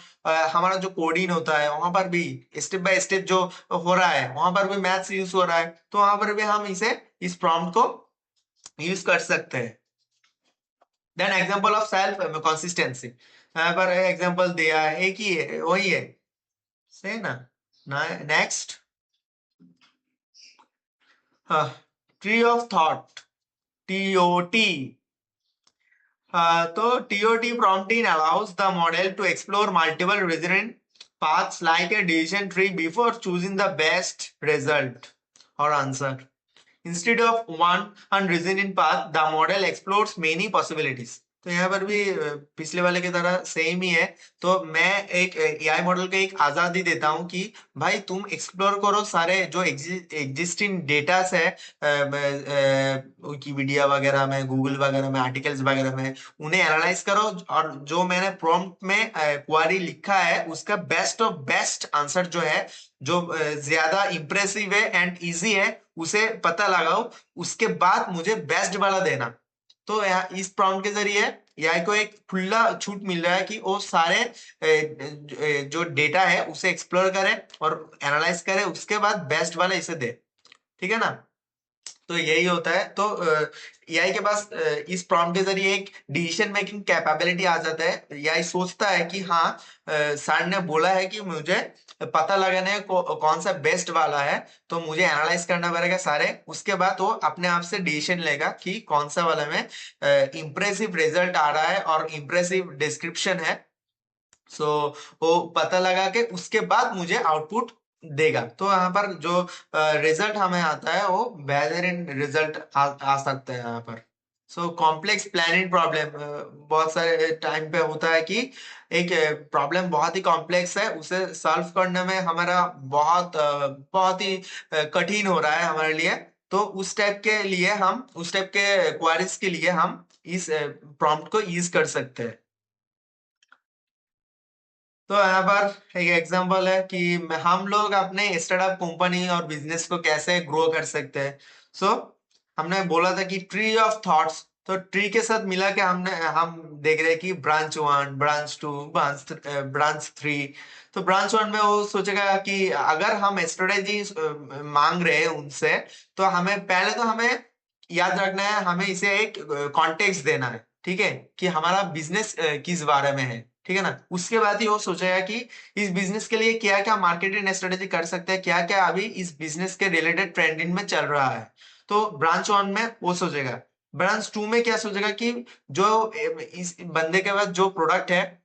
हमारा जो कोडिंग होता है वहां पर भी स्टेप बाय स्टेप जो हो रहा है, वहां पर भी मैथ्स यूज हो रहा है, तो वहां पर भी हम इसे इस प्रॉम्प्ट को यूज कर सकते हैं। Then example of self consistency, यहाँ पर एग्जांपल दिया है, एक ही है, वही है, सही ना। Next, tree of thought, TOT. तो TOT prompting allows the model to explore multiple reasoning paths like a decision tree before choosing the best result or answer. Instead of one reasoning path, the model explores many possibilities. तो यहाँ पर भी पिछले वाले की तरह same ही है। तो मैं एक एआई मॉडल को एक आजादी देता हूँ कि भाई तुम एक्सप्लोर करो सारे जो एग्जिस्टिंग डेटास है, विकिपीडिया वगैरह में, गूगल वगैरह में, आर्टिकल्स वगैरह में, उन्हें एनालाइज करो, और जो मैंने प्रॉम्प्ट में क्वारी लिखा है उसका बेस्ट ऑफ बेस्ट आंसर जो है, जो ज्यादा इंप्रेसिव है एंड इजी है, उसे पता लगाओ, उसके बाद मुझे बेस्ट वाला देना। तो यहाँ इस प्रॉम्प्ट के जरिए एआई को एक खुला छूट मिल रहा है कि वो सारे जो डेटा है उसे एक्सप्लोर करे और एनालाइज करे, उसके बाद बेस्ट वाला इसे दे। ठीक है ना। तो यही होता है। तो एआई के पास इस प्रॉम्प्ट के जरिए एक डिसीजन मेकिंग कैपेबिलिटी आ जाता है। एआई सोचता है कि हाँ, सर ने बोला है कि मुझे पता लगाना है कौन सा बेस्ट वाला है, तो मुझे एनालाइज करना पड़ेगा सारे, उसके बाद वो अपने आप से डिसीजन लेगा कि कौन सा वाला में इंप्रेसिव रिजल्ट आ रहा है और इंप्रेसिव डिस्क्रिप्शन है। सो वो पता लगा के उसके बाद मुझे आउटपुट देगा। तो यहाँ पर जो रिजल्ट हमें आता है वो बेहतरीन रिजल्ट आ सकता है यहाँ पर। सो कॉम्प्लेक्स प्लानिंग प्रॉब्लम बहुत सारे टाइम पे होता है कि एक प्रॉब्लम बहुत ही कॉम्प्लेक्स है, उसे सॉल्व करने में हमारा बहुत ही कठिन हो रहा है हमारे लिए। तो उस टाइप के क्वारीज के लिए हम इस प्रॉम्प्ट को यूज कर सकते हैं। तो यहाँ पर एक एग्जांपल है कि हम लोग अपने स्टार्टअप कंपनी और बिजनेस को कैसे ग्रो कर सकते हैं। सो हमने बोला था कि ट्री ऑफ थॉट्स, तो ट्री के साथ मिला के हम देख रहे हैं कि branch one, branch two, branch three. तो ब्रांच वन में वो सोचेगा कि अगर हम स्ट्रेटेजी मांग रहे हैं उनसे, तो हमें पहले तो हमें याद रखना है, हमें इसे एक कॉन्टेक्स्ट देना है, ठीक है, कि हमारा बिजनेस किस बारे में है। ठीक है ना। उसके बाद ही वो सोचेगा कि इस बिजनेस के लिए क्या क्या मार्केटिंग स्ट्रेटेजी कर सकते हैं, क्या क्या अभी इस बिजनेस के रिलेटेड ट्रेंडिंग में चल रहा है। तो ब्रांच वन में वो सोचेगा। ब्रांच टू में क्या सोचेगा कि जो इस बंदे के पास जो प्रोडक्ट है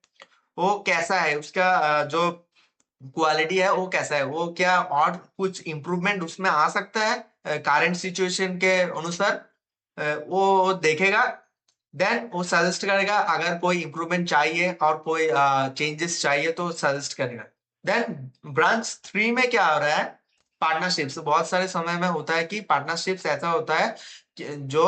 वो कैसा है, उसका जो क्वालिटी है वो कैसा है, वो क्या और कुछ इम्प्रूवमेंट उसमें आ सकता है करंट सिचुएशन के अनुसार, वो देखेगा। देन वो सजेस्ट करेगा, अगर कोई इंप्रूवमेंट चाहिए और कोई चेंजेस चाहिए तो सजेस्ट करेगा। देन ब्रांच थ्री में क्या हो रहा है, पार्टनरशिप्स। बहुत सारे समय में होता है कि पार्टनरशिप्स ऐसा होता है जो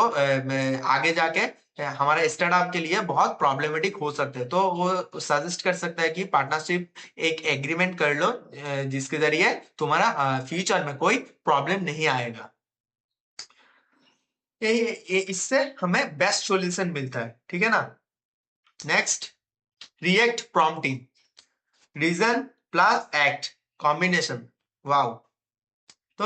आगे जाके हमारे स्टार्टअप के लिए बहुत प्रॉब्लमेटिक हो सकते हैं। तो वो सजेस्ट कर सकता है कि पार्टनरशिप एक एग्रीमेंट कर लो, जिसके जरिए तुम्हारा फ्यूचर में कोई प्रॉब्लम नहीं आएगा। इससे हमें बेस्ट सॉल्यूशन मिलता है। ठीक है ना। Next, react prompting, reason plus act combination. Wow. तो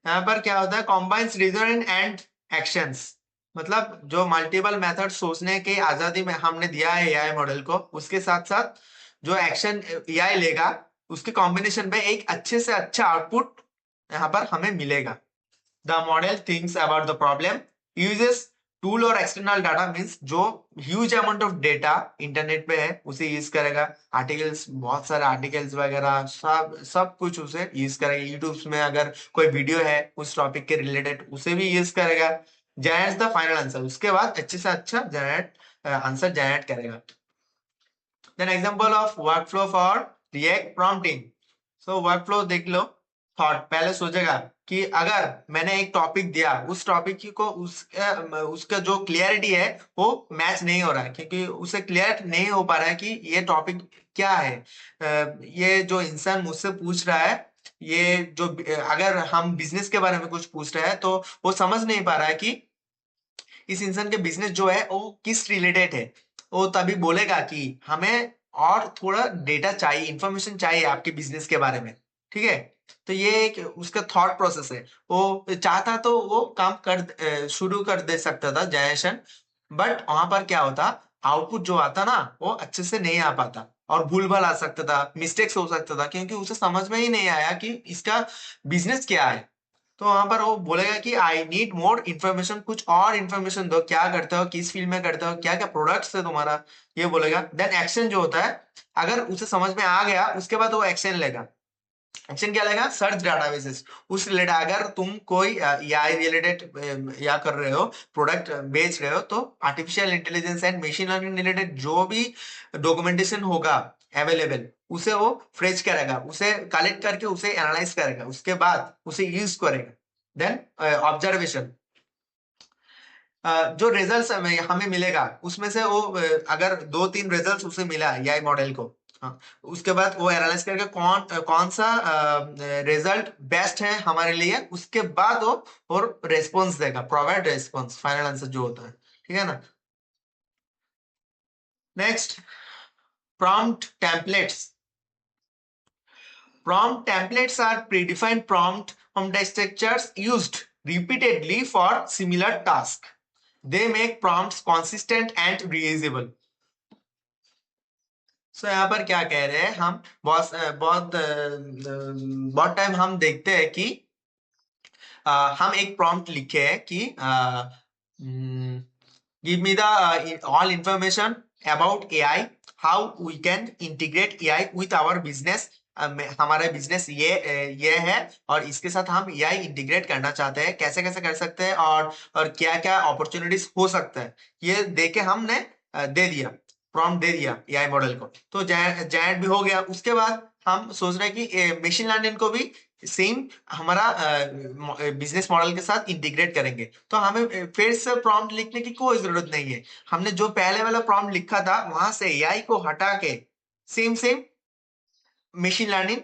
यहाँ पर क्या होता है, कॉम्बाइंस रीजन एंड एक्शंस, मतलब जो मल्टीपल मेथड सोचने की आजादी में हमने दिया है एआई मॉडल को, उसके साथ साथ जो एक्शन एआई लेगा उसके कॉम्बिनेशन में एक अच्छे से अच्छा आउटपुट यहाँ पर हमें मिलेगा। The model thinks about the problem, uses tool और external data means जो huge amount of data internet पे है उसे यूज करेगा। आर्टिकल्स, बहुत सारे आर्टिकल्स वगैरह सब सब कुछ उसे यूज करेगा। यूट्यूब में अगर कोई वीडियो है उस टॉपिक के रिलेटेड उसे भी यूज करेगा। जनरेट्स द फाइनल आंसर, उसके बाद अच्छे से अच्छा जनरेट आंसर जनरेट करेगा। Then example of workflow for react prompting. So workflow देख लो। थॉट पहले सोचेगा कि अगर मैंने एक टॉपिक दिया, उस टॉपिक को उसका जो क्लियरिटी है वो मैच नहीं हो रहा है, क्योंकि उसे क्लियर नहीं हो पा रहा है कि ये टॉपिक क्या है। ये जो इंसान मुझसे पूछ रहा है, ये जो अगर हम बिजनेस के बारे में कुछ पूछ रहे हैं तो वो समझ नहीं पा रहा है कि इस इंसान के बिजनेस जो है वो किस रिलेटेड है। वो तभी बोलेगा कि हमें और थोड़ा डेटा चाहिए, इंफॉर्मेशन चाहिए आपके बिजनेस के बारे में। ठीक है, तो ये एक उसका थॉट प्रोसेस है। वो चाहता तो वो काम शुरू कर दे सकता था जनरेशन, बट वहां पर क्या होता, आउटपुट जो आता ना वो अच्छे से नहीं आ पाता और भूल भाल आ सकता था, मिस्टेक्स हो सकता था, क्योंकि उसे समझ में ही नहीं आया कि इसका बिजनेस क्या है। तो वहां पर वो बोलेगा कि आई नीड मोर इन्फॉर्मेशन, कुछ और इन्फॉर्मेशन दो, क्या करते हो, किस फील्ड में करते हो, क्या क्या प्रोडक्ट्स है तुम्हारा, ये बोलेगा। देन एक्शन जो होता है, अगर उसे समझ में आ गया उसके बाद वो एक्शन लेगा। एक्शन क्या लेगा, सर्च डाटाबेसेस, उस रिलेटेड अगर तुम कोई एआई रिलेटेड या कर रहे हो, प्रोडक्ट बेच रहे हो, तो artificial intelligence and machine learning related जो भी डॉक्यूमेंटेशन होगा अवेलेबल, उसे वो फ्रेज करेगा, उसे कलेक्ट करके उसे एनालाइज करेगा, उसके बाद उसे यूज करेगा। देन ऑब्जर्वेशन, जो रिजल्ट्स हमें हमें मिलेगा उसमें से वो अगर दो तीन रिजल्ट्स उसे मिला एआई मॉडल को, हाँ, उसके बाद वो एनालाइज करके कौन सा रिजल्ट बेस्ट है हमारे लिए, उसके बाद वो और रेस्पॉन्स देगा, प्रोवाइड रेस्पॉन्स, फाइनल आंसर जो होता है। ठीक है ना। Next, prompt templates. Prompt templates are predefined prompt structures used repeatedly for similar tasks. They make prompts consistent and reusable. So यहाँ पर क्या कह रहे हैं हम, बहुत टाइम हम देखते हैं कि हम एक प्रॉम्प्ट लिखे हैं कि give me the all information about AI, how we can integrate AI with our business। हमारा बिजनेस ये है और इसके साथ हम एआई इंटीग्रेट करना चाहते हैं, कैसे कैसे कर सकते हैं और क्या क्या अपॉर्चुनिटीज हो सकता है, ये देके हमने दे दिया, प्रॉम्प्ट दे दिया एआई मॉडल को, तो जेनेरेट भी हो गया। उसके बाद हम सोच रहे हैं कि मशीन लर्निंग को भी सेम हमारा बिजनेस मॉडल के साथ इंटीग्रेट करेंगे, तो हमें फिर से प्रॉम्प्ट लिखने की कोई जरूरत नहीं है। हमने जो पहले वाला प्रॉम्प्ट लिखा था वहां से एआई को हटा के सेम सेम मशीन लर्निंग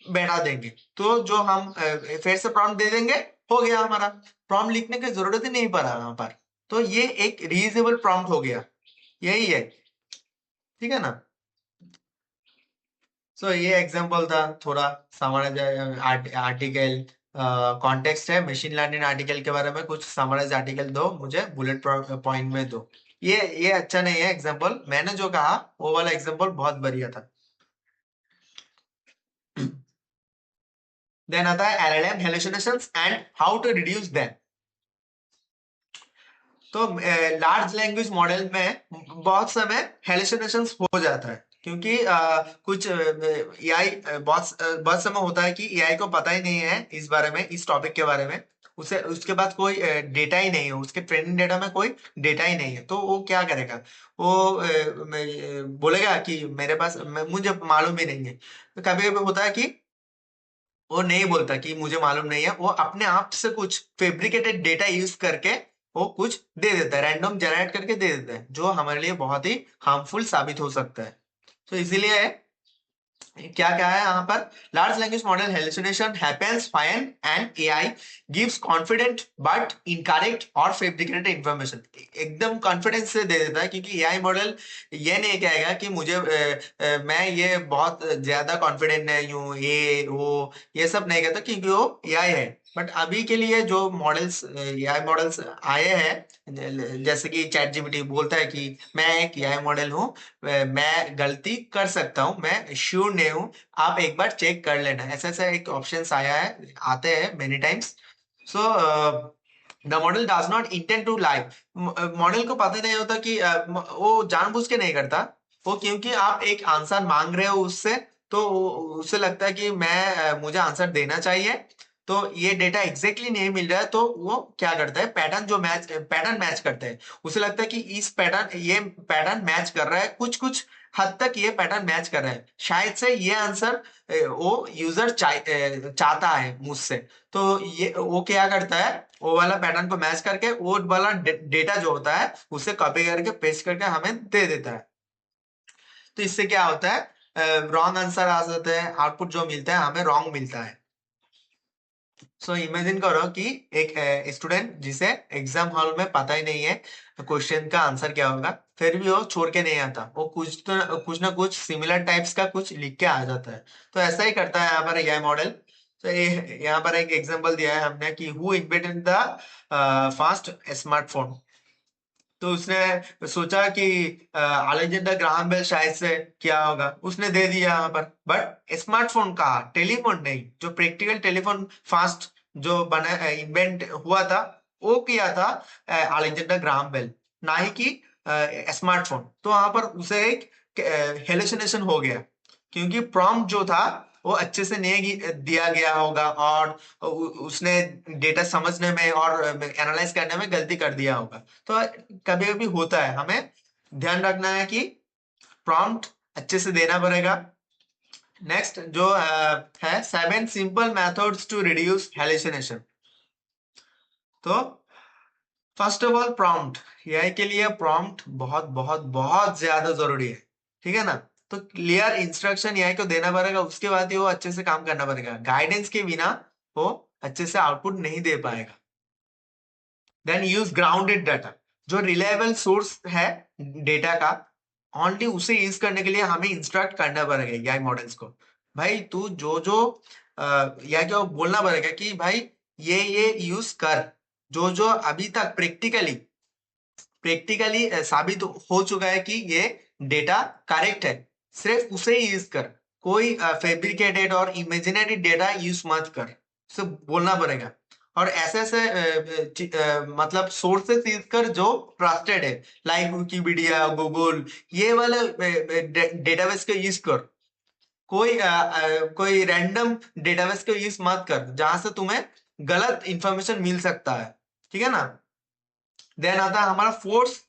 बैठा देंगे, तो जो हम फिर से प्रॉम्प्ट दे देंगे, हो गया हमारा, प्रॉम्प्ट लिखने की जरूरत ही नहीं पड़ा वहां पर। तो ये एक रीयूजेबल प्रॉम्प्ट हो गया, यही है। ठीक है ना। सो ये एग्जांपल था, थोड़ा समराइज आर्टिकल, कॉन्टेक्स्ट है मशीन लर्निंग आर्टिकल के बारे में, कुछ समराइज आर्टिकल दो मुझे, बुलेट पॉइंट में दो। ये अच्छा नहीं है एग्जांपल, मैंने जो कहा वो वाला एग्जांपल बहुत बढ़िया था। देन आता है LLM hallucinations and how to reduce them. तो लार्ज लैंग्वेज मॉडल में बहुत समय हेलुसिनेशंस हो जाता है, क्योंकि कुछ एआई बहुत समय होता है कि एआई को पता ही नहीं है इस बारे में, इस टॉपिक के बारे में, उसे उसके पास कोई डेटा ही नहीं है, उसके ट्रेनिंग डेटा में कोई डेटा ही नहीं है, तो वो क्या करेगा, वो बोलेगा कि मेरे पास मुझे मालूम ही नहीं है। तो कभी कभी होता है कि वो नहीं बोलता कि मुझे मालूम नहीं है, वो अपने आप से कुछ फेब्रिकेटेड डेटा यूज करके वो कुछ दे देता है, रैंडम जनरेट करके दे देता है, जो हमारे लिए बहुत ही हार्मफुल साबित हो सकता है। तो इसीलिए क्या क्या है यहाँ पर, large language model hallucination happens when an AI gives confident but incorrect और फैब्रिकेटेड इंफॉर्मेशन। एकदम कॉन्फिडेंस से दे देता है, क्योंकि एआई मॉडल ये नहीं कहेगा कि मुझे मैं ये बहुत ज्यादा कॉन्फिडेंट नहीं हूँ, ये वो ये सब नहीं कहता, क्योंकि वो एआई है। बट अभी के लिए जो मॉडल्स एआई मॉडल्स आए हैं, जैसे कि चैट जीपीटी बोलता है कि मैं एक एआई मॉडल हूँ, मैं गलती कर सकता हूँ, मैं श्योर नहीं हूँ, आप एक बार चेक कर लेना। ऐसा ऐसा एक ऑप्शन आया है, आते हैं many times. So the model does not intend to lie. Model को पता नहीं होता कि वो जानबूझ के नहीं करता, वो क्योंकि आप एक आंसर मांग रहे हो उससे, तो उससे लगता है कि मुझे आंसर देना चाहिए, तो ये डेटा एग्जैक्टली नहीं मिल रहा है, तो वो क्या करता है, पैटर्न मैच करता है। उसे लगता है कि ये पैटर्न मैच कर रहा है, कुछ कुछ हद तक ये पैटर्न मैच कर रहा है, शायद से ये आंसर वो यूजर चाहता है मुझसे। तो ये वो क्या करता है, वो वाला पैटर्न को मैच करके वो वाला डेटा जो होता है उसे कॉपी करके पेस्ट करके हमें दे देता है। तो इससे क्या होता है, रॉन्ग आंसर आ जाता है, आउटपुट जो मिलता है हमें रॉन्ग मिलता है। सो इमेजिन करो कि एक स्टूडेंट जिसे एग्जाम हॉल में पता ही नहीं है क्वेश्चन का आंसर क्या होगा, फिर भी वो छोड़ के नहीं आता, वो कुछ ना कुछ सिमिलर टाइप्स का कुछ लिख के आ जाता है। तो ऐसा ही करता है यहाँ पर एआई मॉडल। तो यहाँ पर एक एग्जांपल दिया है हमने कि who invented the fast smartphone. तो उसने सोचा कि अलेक्जेंडर ग्राहम बेल शायद से क्या होगा, उसने दे दिया यहाँ पर। बट स्मार्टफोन कहा, टेलीफोन नहीं, जो प्रैक्टिकल टेलीफोन फास्ट जो बना इन्वेंट हुआ था, वो किया था अलेक्जेंडर ग्राहम बेल, ना ही कि स्मार्टफोन। तो वहां पर उसे एक हेलुसिनेशन हो गया, क्योंकि प्रॉम्प्ट जो था वो अच्छे से नहीं दिया गया होगा, और उसने डेटा समझने में और एनालाइज करने में गलती कर दिया होगा। तो कभी कभी होता है, हमें ध्यान रखना है कि प्रॉम्प्ट अच्छे से देना पड़ेगा। नेक्स्ट जो है 7 simple methods to reduce hallucination. तो first of all prompt, AI के लिए प्रॉम्प्ट बहुत बहुत बहुत ज्यादा जरूरी है, ठीक है ना। तो क्लियर इंस्ट्रक्शन एआई को देना पड़ेगा, उसके बाद ही वो अच्छे से काम करना पड़ेगा। गाइडेंस के बिना वो अच्छे से आउटपुट नहीं दे पाएगा। देन यूज ग्राउंडेड डाटा, जो रिलायबल सोर्स है डेटा का, ओनली उसे यूज करने के लिए हमें इंस्ट्रक्ट करना पड़ेगा एआई मॉडल्स को। भाई तू जो जो या क्या बोलना पड़ेगा कि भाई ये यूज कर, जो जो अभी तक प्रैक्टिकली साबित हो चुका है कि ये डेटा करेक्ट है, सिर्फ उसे ही यूज कर। कोई फैब्रिकेटेड और इमेजिनरी डेटा यूज मत कर, उसे बोलना पड़ेगा। और ऐसे ऐसे मतलब सोर्सेस यूज कर जो ट्रस्टेड है, लाइक विकिपीडिया, गूगल, ये वाले डेटाबेस को यूज कर। कोई रैंडम डेटाबेस को यूज मत कर जहां से तुम्हें गलत इंफॉर्मेशन मिल सकता है, ठीक है ना। देन आता है हमारा फोर्स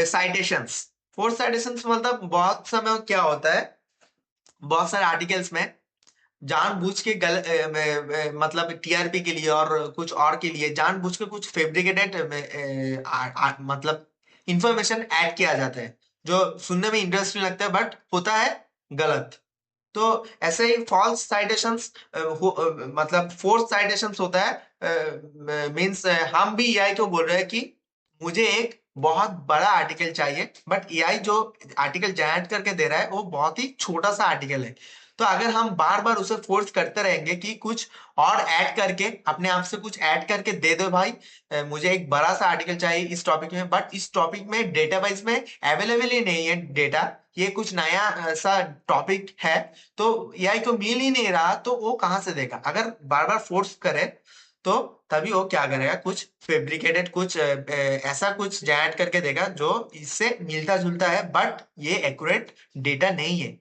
साइटेशंस। फोर्स साइटेशंस मतलब बहुत समय क्या होता है, बहुत सारे आर्टिकल्स में जानबूझ के मतलब टीआरपी के लिए और कुछ और के लिए जानबूझ के कुछ फैब्रिकेटेड मतलब इंफॉर्मेशन ऐड किया जाता है, जो सुनने में इंटरेस्टिंग लगता है बट होता है गलत। तो ऐसे ही फॉल्स साइटेशंस मतलब फोर्स साइटेशंस होता है, मींस हम भी एआई को बोल रहे हैं कि मुझे एक बहुत बड़ा आर्टिकल चाहिए, बट एआई जो आर्टिकल जनरेट करके दे रहा है वो बहुत ही छोटा सा आर्टिकल है। तो अगर हम बार बार उसे फोर्स करते रहेंगे कि कुछ और ऐड करके, अपने आप से कुछ ऐड करके दे दो भाई, मुझे एक बड़ा सा आर्टिकल चाहिए इस टॉपिक में, बट इस टॉपिक में डेटाबेस में अवेलेबल ही नहीं है डेटा, ये कुछ नया सा टॉपिक है, तो एआई को मिल ही नहीं रहा, तो वो कहाँ से देगा। अगर बार बार फोर्स करे तो तभी वो क्या करेगा, कुछ फैब्रिकेटेड कुछ ऐसा कुछ जनरेट करके देगा जो इससे मिलता जुलता है, बट ये एक्यूरेट डेटा नहीं है।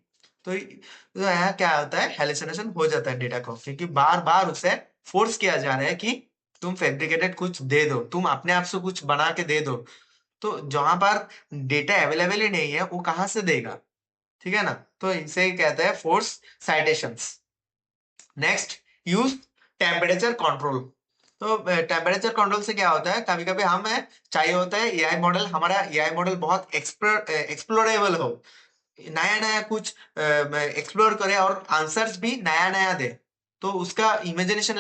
तो यहाँ क्या होता है, हेलुसिनेशन हो जाता है डेटा को, क्योंकि बार बार उसे फोर्स किया जा रहा है कि तुम फैब्रिकेटेड कुछ दे दो, तुम अपने आप से कुछ बना के दे दो। तो जहां पर डेटा अवेलेबल ही नहीं है वो कहाँ से देगा, ठीक है ना। तो इसे कहते हैं force citations. Next, use temperature control. तो टेम्परेचर कंट्रोल से क्या होता है, कभी कभी हमें चाहिए होता है एआई मॉडल, हमारा एआई मॉडल बहुत एक्सप्लोरेबल हो, नया नया कुछ एक्सप्लोर करे और आंसर्स भी नया नया दे। तो उसका इमेजिनेशन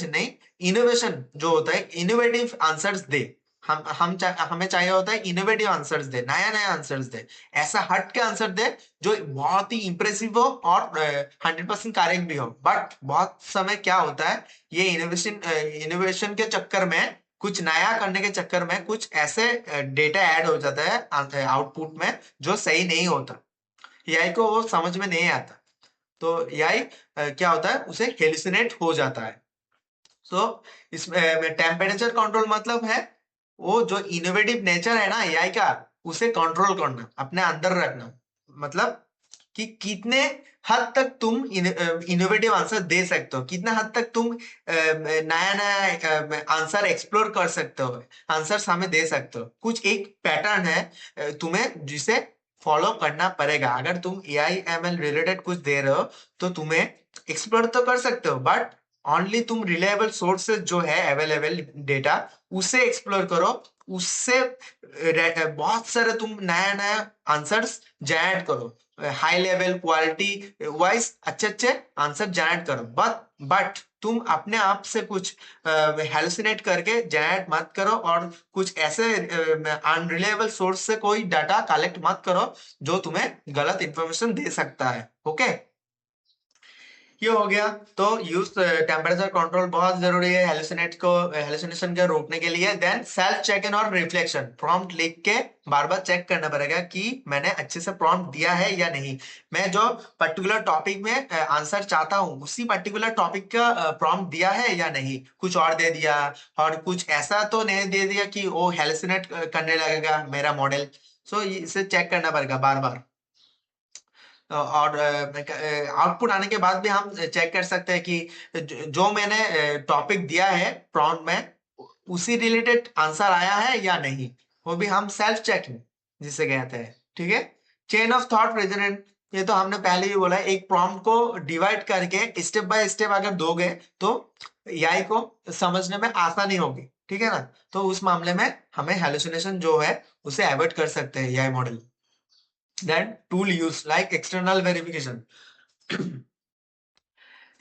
नहीं, इनोवेशन जो होता है, इनोवेटिव आंसर्स दे। हमें चाहिए होता है इनोवेटिव आंसर्स दे, नया नया आंसर्स दे, ऐसा हट के आंसर दे जो बहुत ही इंप्रेसिव हो और 100% करेक्ट भी हो। बट बहुत समय क्या होता है, ये इनोवेशन के चक्कर में, कुछ नया करने के चक्कर में कुछ ऐसे डेटा ऐड हो जाता है आउटपुट में जो सही नहीं होता। एआई को वो समझ में नहीं आता, तो एआई क्या होता है, उसे हेलुसिनेट हो जाता है। सो इसमें टेम्परेचर कंट्रोल मतलब है वो जो इनोवेटिव नेचर है ना एआई का, उसे कंट्रोल करना, अपने अंदर रखना। मतलब कि कितने हद तक तुम इनोवेटिव आंसर दे सकते हो, कितना हद तक तुम नया नया आंसर एक्सप्लोर कर सकते हो, आंसर्स हमें दे सकते हो। कुछ एक पैटर्न है तुम्हें जिसे फॉलो करना पड़ेगा। अगर तुम एआई एमएल रिलेटेड कुछ दे रहे हो तो तुम्हें एक्सप्लोर तो कर सकते हो, बट ओनली तुम रिलायबल सोर्सेज जो है अवेलेबल डेटा, उसे एक्सप्लोर करो। उससे बहुत सारे तुम नया नया आंसर्स जनरेट करो, हाई लेवल क्वालिटी वाइज अच्छे अच्छे आंसर जनरेट करो। बट तुम अपने आप से कुछ हेलुसिनेट करके जनरेट मत करो, और कुछ ऐसे अनरिलायबल सोर्स से कोई डाटा कलेक्ट मत करो जो तुम्हें गलत इंफॉर्मेशन दे सकता है। ओके, ये हो गया। तो यूज टेम्परेचर कंट्रोल बहुत जरूरी है हेलुसिनेशन को रोकने के लिए। देन सेल्फ चेक इन और रिफ्लेक्शन, प्रॉम्प्ट लिख के बार बार चेक करना पड़ेगा कि मैंने अच्छे से प्रॉम्प्ट दिया है या नहीं। मैं जो पर्टिकुलर टॉपिक में आंसर चाहता हूँ उसी पर्टिकुलर टॉपिक का प्रॉम्प्ट दिया है या नहीं, कुछ और दे दिया, और कुछ ऐसा तो नहीं दे दिया कि वो हेलुसिनेट करने लगेगा मेरा मॉडल। सो इसे चेक करना पड़ेगा बार बार। और आउटपुट आने के बाद भी हम चेक कर सकते हैं कि जो मैंने टॉपिक दिया है प्रॉम्प्ट में, उसी रिलेटेड आंसर आया है या नहीं। वो भी हम सेल्फ चेकिंग जिसे कहते हैं। ठीक है, चेन ऑफ थॉट प्रेजेंट, ये तो हमने पहले ही बोला है। एक प्रॉम्प्ट को डिवाइड करके स्टेप बाय स्टेप अगर दोगे तो एआई को समझने में आसानी होगी। ठीक है ना, तो उस मामले में हमें हेलुसिनेशन जो है उसे अवॉइड कर सकते हैं AI model. Then tool use like external verification.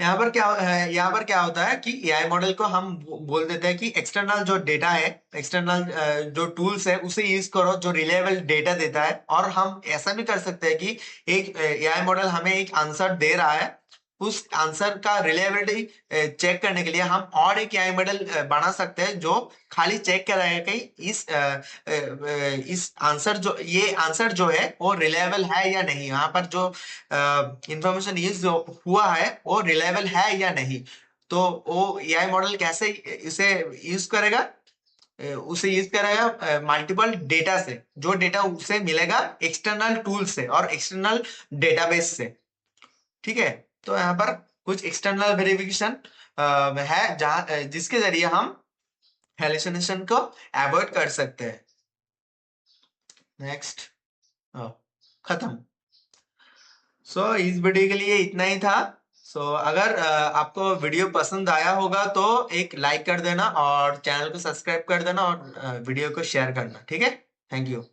यहाँ पर क्या होता है कि एआई मॉडल को हम बोल देते हैं कि एक्सटर्नल जो डेटा है, एक्सटर्नल जो टूल्स है उसे यूज करो जो रिलायबल डेटा देता है। और हम ऐसा भी कर सकते हैं कि एक एआई मॉडल हमें एक आंसर दे रहा है, उस आंसर का रिलायबिलिटी चेक करने के लिए हम और एक एआई मॉडल बना सकते हैं जो खाली चेक कराएगा कि इस आंसर जो ये आंसर जो है वो रिलायबल है या नहीं, यहाँ पर जो इंफॉर्मेशन यूज हुआ है वो रिलायबल है या नहीं। तो वो एआई मॉडल कैसे इसे यूज करेगा, उसे यूज करेगा मल्टीपल डेटा से, जो डेटा उसे मिलेगा एक्सटर्नल टूल से और एक्सटर्नल डेटाबेस से। ठीक है, तो यहाँ पर कुछ एक्सटर्नल वेरिफिकेशन है जहाँ जिसके जरिए हम हेलुसिनेशन को अवॉइड कर सकते हैं। नेक्स्ट, खत्म। इस वीडियो के लिए इतना ही था। अगर आपको वीडियो पसंद आया होगा तो एक लाइक कर देना और चैनल को सब्सक्राइब कर देना और वीडियो को शेयर करना। ठीक है, थैंक यू।